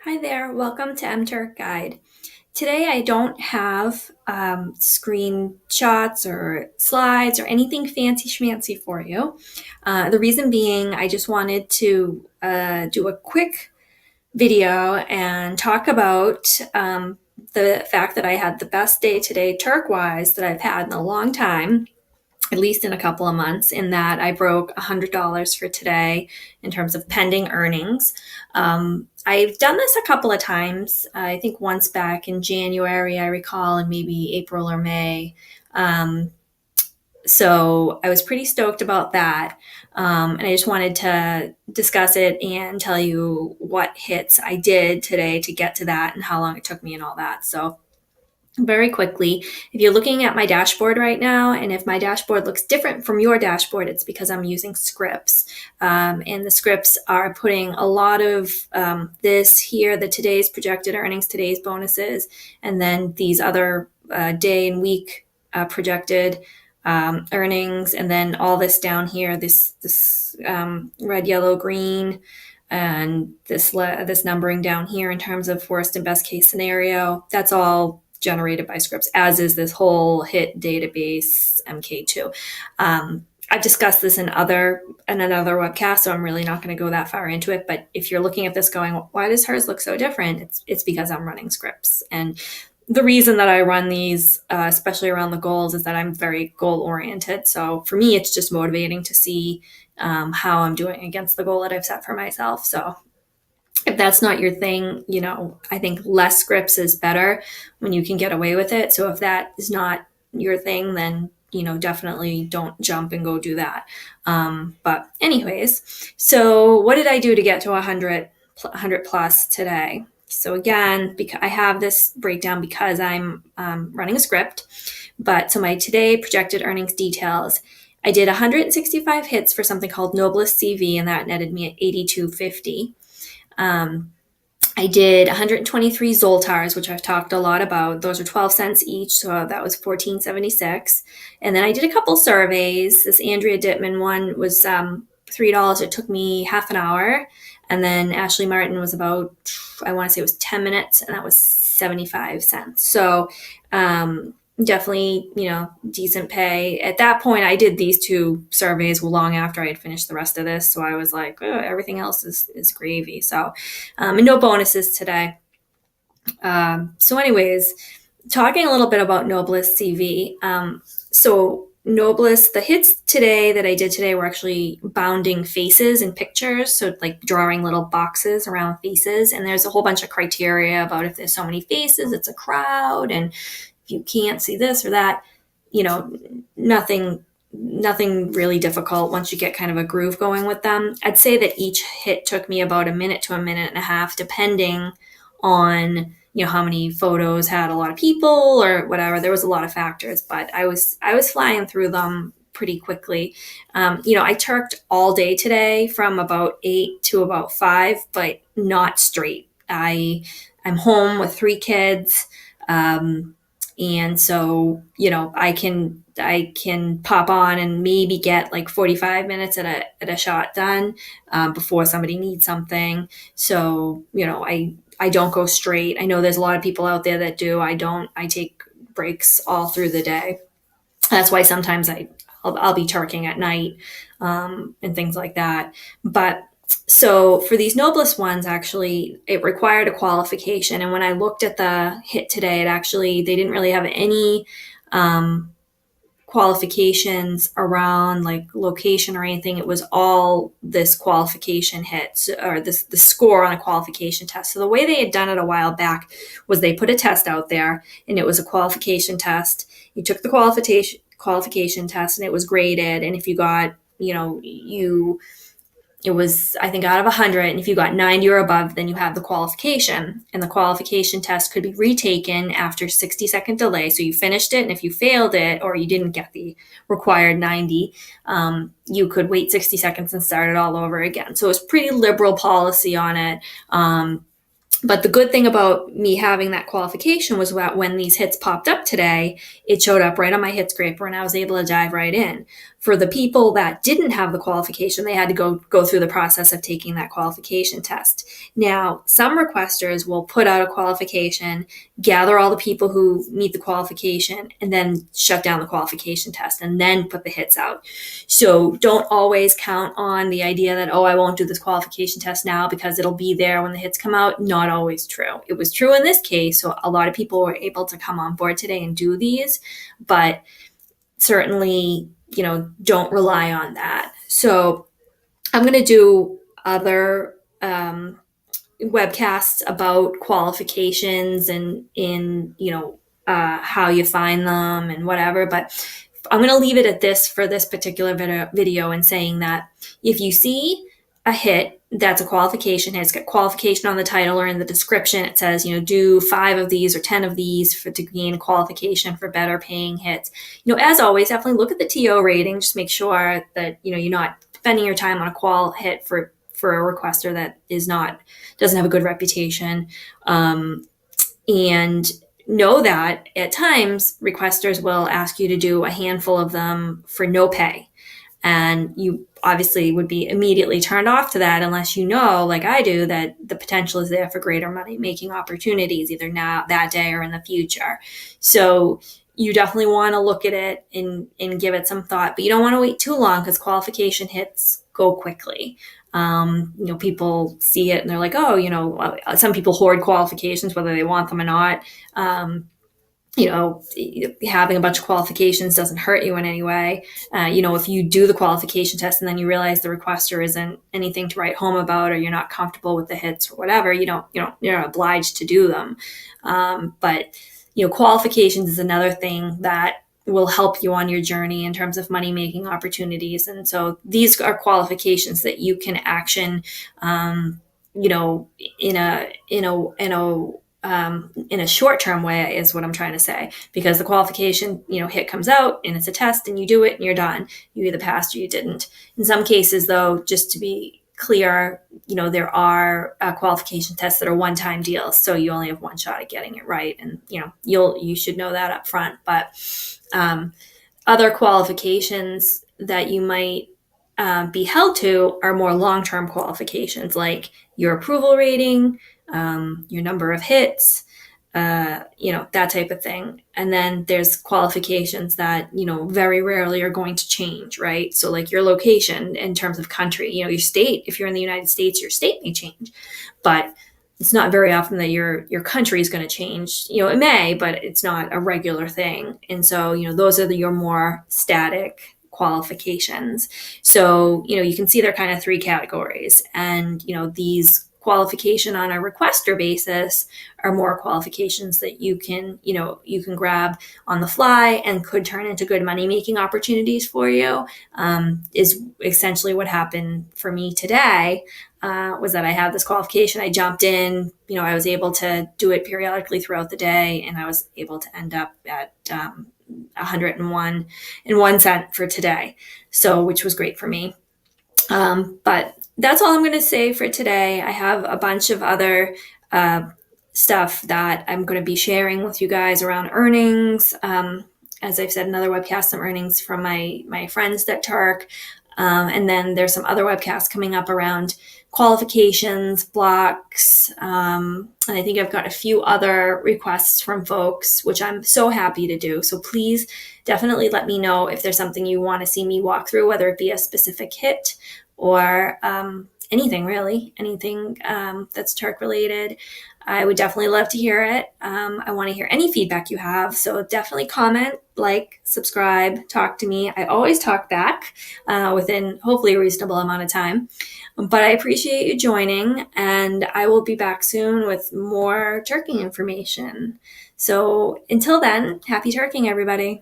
Hi there, welcome to MTurk Guide. Today I don't have screenshots or slides or anything fancy schmancy for you. The reason being, I just wanted to do a quick video and talk about the fact that I had the best day today, Turk-wise, that I've had in a long time, at least in a couple of months, in that I broke $100 for today in terms of pending earnings. I've done this a couple of times. I think once back in January, I recall, and maybe April or May. Um, so I was pretty stoked about that. And I just wanted to discuss it and tell you what hits I did today to get to that and how long it took me and all that. So very quickly, if you're looking at my dashboard right now, and if my dashboard looks different from your dashboard, it's because I'm using scripts. And the scripts are putting a lot of this here, the today's projected earnings, today's bonuses, and then these other day and week projected earnings, and then all this down here, this red, yellow, green, and this numbering down here in terms of worst and best case scenario. That's all generated by scripts, as is this whole HIT database MK2. I've discussed this in another webcast, so I'm really not going to go that far into it. But if you're looking at this going, why does hers look so different? It's because I'm running scripts. And the reason that I run these, especially around the goals, is that I'm very goal oriented. So for me, it's just motivating to see how I'm doing against the goal that I've set for myself. So if that's not your thing, I think less scripts is better when you can get away with it. So if that is not your thing, then, definitely don't jump and go do that. But anyways, so what did I do to get to 100 plus today? So again, because I have this breakdown because I'm running a script. But so my today projected earnings details, I did 165 hits for something called Noblest CV, and that netted me at 82.50. I did 123 Zoltars, which I've talked a lot about. Those are 12 cents each, so that was 14.76. And then I did a couple surveys. This Andrea Dittman one was $3. It took me half an hour. And then Ashley Martin was about, I want to say it was 10 minutes, and that was 75 cents. So definitely, decent pay. At that point, I did these two surveys long after I had finished the rest of this. So I was like, oh, everything else is gravy. So, and no bonuses today. So anyways, talking a little bit about Noblest CV. So Noblest, the hits today that I did today were actually bounding faces and pictures. So like drawing little boxes around faces. And there's a whole bunch of criteria about if there's so many faces, it's a crowd. And you can't see this or that, nothing really difficult once you get kind of a groove going with them. I'd say that each hit took me about a minute to a minute and a half, depending on, how many photos had a lot of people or whatever. There was a lot of factors, but I was flying through them pretty quickly. I turked all day today from about 8 to about 5, but not straight. I'm home with 3 kids. And so, I can pop on and maybe get like 45 minutes at a shot done before somebody needs something. So, I don't go straight. I know there's a lot of people out there that do. I don't. I take breaks all through the day. That's why sometimes I'll be turking at night and things like that. But so for these Noblest ones, actually, it required a qualification. And when I looked at the hit today, they didn't really have any qualifications around like location or anything. It was all this qualification hit, or the score on a qualification test. So the way they had done it a while back was they put a test out there, and it was a qualification test. You took the qualification test, and it was graded. And if you got, it was, I think, out of 100. And if you got 90 or above, then you have the qualification. And the qualification test could be retaken after 60-second delay. So you finished it, and if you failed it or you didn't get the required 90, you could wait 60 seconds and start it all over again. So it was pretty liberal policy on it. But the good thing about me having that qualification was that when these hits popped up today, it showed up right on my hit scraper, and I was able to dive right in. For the people that didn't have the qualification, they had to go through the process of taking that qualification test. Now, some requesters will put out a qualification, gather all the people who meet the qualification, and then shut down the qualification test and then put the hits out. So don't always count on the idea that, oh, I won't do this qualification test now because it'll be there when the hits come out. Not always true. It was true in this case. So a lot of people were able to come on board today and do these, but certainly, don't rely on that. So I'm going to do other webcasts about qualifications and how you find them and whatever. But I'm going to leave it at this for this particular video and saying that if you see a hit that's a qualification hit, it's got qualification on the title or in the description, it says, do 5 of these or 10 of these to gain qualification for better paying hits. As always, definitely look at the TO rating. Just make sure that, you're not spending your time on a qual hit for a requester that doesn't have a good reputation. And know that at times requesters will ask you to do a handful of them for no pay. And you obviously would be immediately turned off to that unless you know, like I do, that the potential is there for greater money making opportunities either now, that day, or in the future. So you definitely want to look at it and give it some thought, but you don't want to wait too long because qualification hits go quickly. People see it and they're like, oh, some people hoard qualifications, whether they want them or not. Having a bunch of qualifications doesn't hurt you in any way. If you do the qualification test and then you realize the requester isn't anything to write home about, or you're not comfortable with the hits or whatever, you're not obliged to do them. But qualifications is another thing that will help you on your journey in terms of money making opportunities. And so these are qualifications that you can action, in a short-term way is what I'm trying to say, because the qualification, hit comes out and it's a test and you do it and you're done. You either passed or you didn't. In some cases though, just to be clear, there are qualification tests that are one-time deals. So you only have one shot at getting it right. And, you should know that up front. But other qualifications that you might be held to are more long-term qualifications, like your approval rating, your number of hits, that type of thing. And then there's qualifications that, very rarely are going to change, right? So like your location in terms of country, your state, if you're in the United States, your state may change, but it's not very often that your country is going to change. It may, but it's not a regular thing. And so, those are your more static qualifications. So, you can see they're kind of 3 categories. And, these qualification on a requester basis are more qualifications that you can grab on the fly and could turn into good money making opportunities for you. Is essentially what happened for me today. Was that I had this qualification, I jumped in, I was able to do it periodically throughout the day, and I was able to end up at 101 cent for today. So, which was great for me. But that's all I'm going to say for today. I have a bunch of other stuff that I'm going to be sharing with you guys around earnings. As I've said, another webcast, some earnings from my friends at Turk. And then there's some other webcasts coming up around qualifications, blocks. And I think I've got a few other requests from folks, which I'm so happy to do. So please definitely let me know if there's something you want to see me walk through, whether it be a specific hit or anything really, anything that's Turk related. I would definitely love to hear it. I want to hear any feedback you have. So definitely comment, like, subscribe, talk to me. I always talk back within hopefully a reasonable amount of time. But I appreciate you joining, and I will be back soon with more turking information. So until then, happy turking, everybody.